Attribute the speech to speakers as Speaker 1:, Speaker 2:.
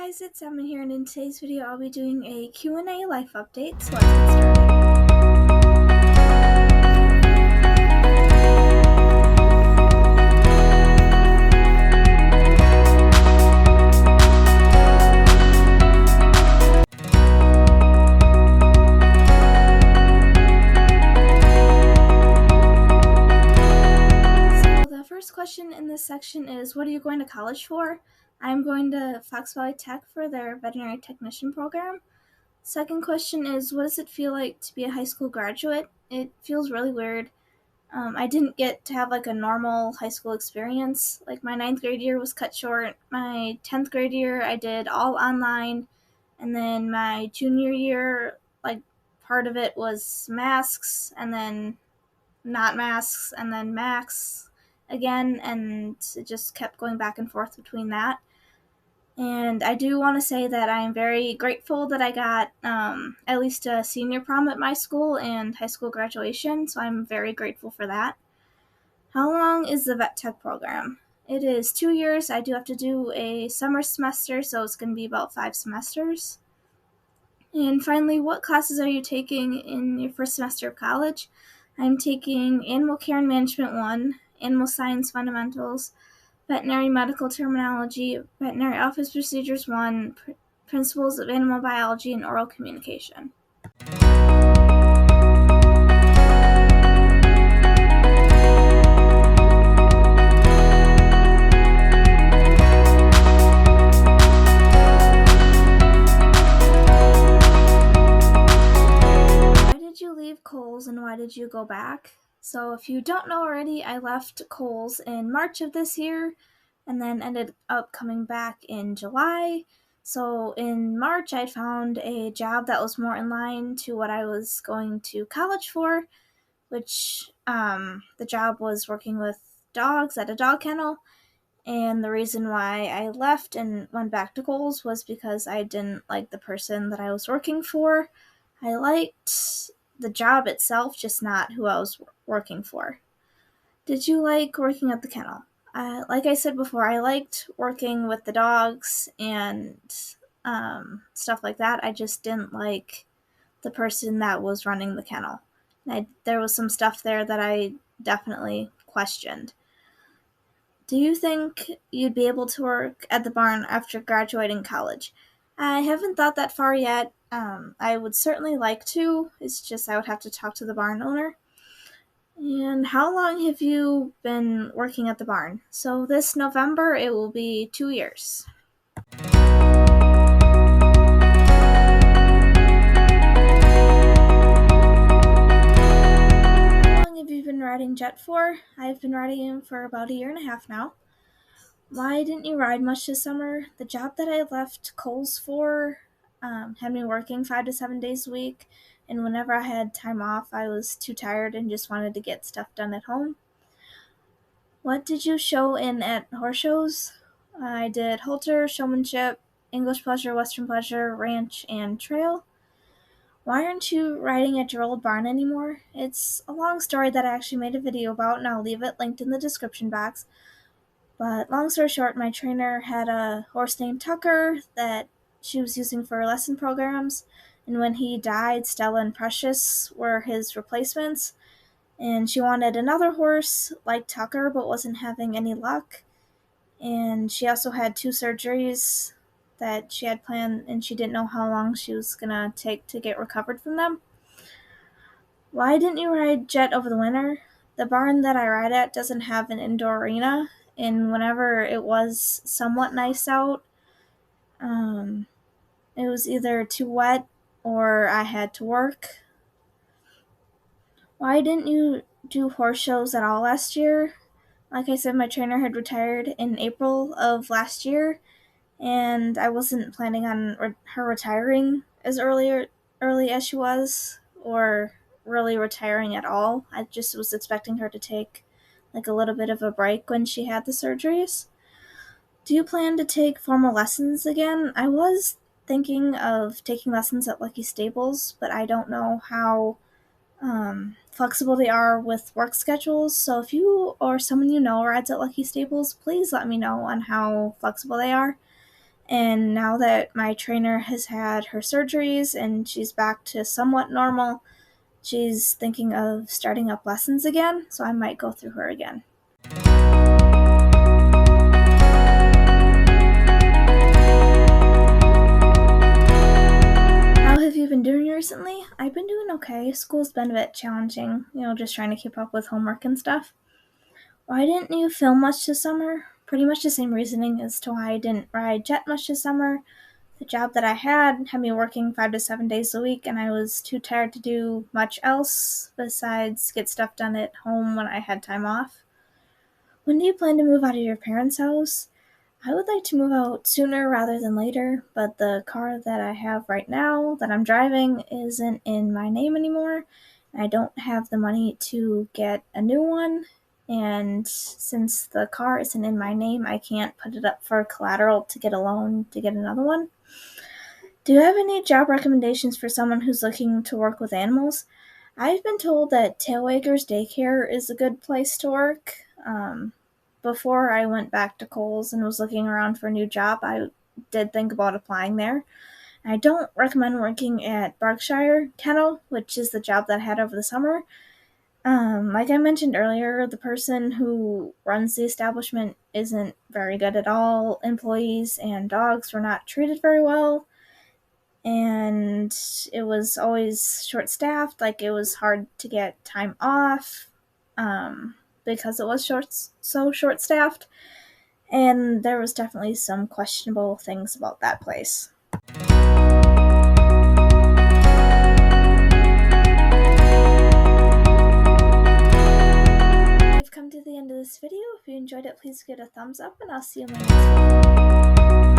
Speaker 1: guys, it's Emma here, and in today's video I'll be doing a Q&A life update, so let's get started. So the first question in this section is, what are you going to college for? I'm going to Fox Valley Tech for their veterinary technician program. Second question is, what does it feel like to be a high school graduate? It feels really weird. I didn't get to have like a normal high school experience. Like my 9th grade year was cut short. My 10th grade year I did all online. And then my junior year, like part of it was masks and then not masks and then masks again. And it just kept going back and forth between that. And I do want to say that I am very grateful that I got at least a senior prom at my school and high school graduation. So I'm very grateful for that. How long is the vet tech program? It is 2 years. I do have to do a summer semester, so it's going to be about 5 semesters. And finally, what classes are you taking in your first semester of college? I'm taking Animal Care and Management 1, Animal Science Fundamentals, Veterinary Medical Terminology, Veterinary Office Procedures 1, Principles of Animal Biology, and Oral Communication. Kohl's and why did you go back? So if you don't know already, I left Kohl's in March of this year and then ended up coming back in July. So in March, I found a job that was more in line to what I was going to college for, which the job was working with dogs at a dog kennel. And the reason why I left and went back to Kohl's was because I didn't like the person that I was working for. I liked the job itself, just not who I was working for. Did you like working at the kennel? Like I said before, I liked working with the dogs and stuff like that. I just didn't like the person that was running the kennel. There was some stuff there that I definitely questioned. Do you think you'd be able to work at the barn after graduating college? I haven't thought that far yet. I would certainly like to. It's just I would have to talk to the barn owner. And how long have you been working at the barn? So this November it will be 2 years. How long have you been riding Jet for? I've been riding him for about 1.5 years now. Why didn't you ride much this summer? The job that I left Kohl's for had me working 5 to 7 days a week, and whenever I had time off, I was too tired and just wanted to get stuff done at home. What did you show in at horse shows? I did halter, showmanship, English pleasure, Western pleasure, ranch, and trail. Why aren't you riding at your old barn anymore? It's a long story that I actually made a video about, and I'll leave it linked in the description box. But long story short, my trainer had a horse named Tucker that she was using for lesson programs. And when he died, Stella and Precious were his replacements. And she wanted another horse like Tucker, but wasn't having any luck. And she also had 2 surgeries that she had planned, and she didn't know how long she was going to take to get recovered from them. Why didn't you ride Jet over the winter? The barn that I ride at doesn't have an indoor arena, and whenever it was somewhat nice out, it was either too wet or I had to work. Why didn't you do horse shows at all last year? Like I said, my trainer had retired in April of last year, and I wasn't planning on her retiring as early as she was, or really retiring at all. I just was expecting her to take like a little bit of a break when she had the surgeries. Do you plan to take formal lessons again? I was thinking of taking lessons at Lucky Stables, but I don't know how flexible they are with work schedules. So if you or someone you know rides at Lucky Stables, please let me know on how flexible they are. And now that my trainer has had her surgeries and she's back to somewhat normal, she's thinking of starting up lessons again, so I might go through her again. How have you been doing recently? I've been doing okay. School's been a bit challenging, just trying to keep up with homework and stuff. Why didn't you film much this summer? Pretty much the same reasoning as to why I didn't ride jet much this summer. The job that I had me working 5 to 7 days a week, and I was too tired to do much else besides get stuff done at home when I had time off. When do you plan to move out of your parents' house? I would like to move out sooner rather than later, but the car that I have right now that I'm driving isn't in my name anymore. I don't have the money to get a new one, and since the car isn't in my name, I can't put it up for collateral to get a loan to get another one. Do you have any job recommendations for someone who's looking to work with animals? I've been told that Tailwaggers Daycare is a good place to work. Before I went back to Kohl's and was looking around for a new job, I did think about applying there. I don't recommend working at Berkshire Kennel, which is the job that I had over the summer. Like I mentioned earlier, the person who runs the establishment isn't very good at all. Employees and dogs were not treated very well, and it was always short-staffed. Like, it was hard to get time off because it was so short-staffed, and there was definitely some questionable things about that place. We've come to the end of this video. If you enjoyed it, please give it a thumbs up, and I'll see you in my next video.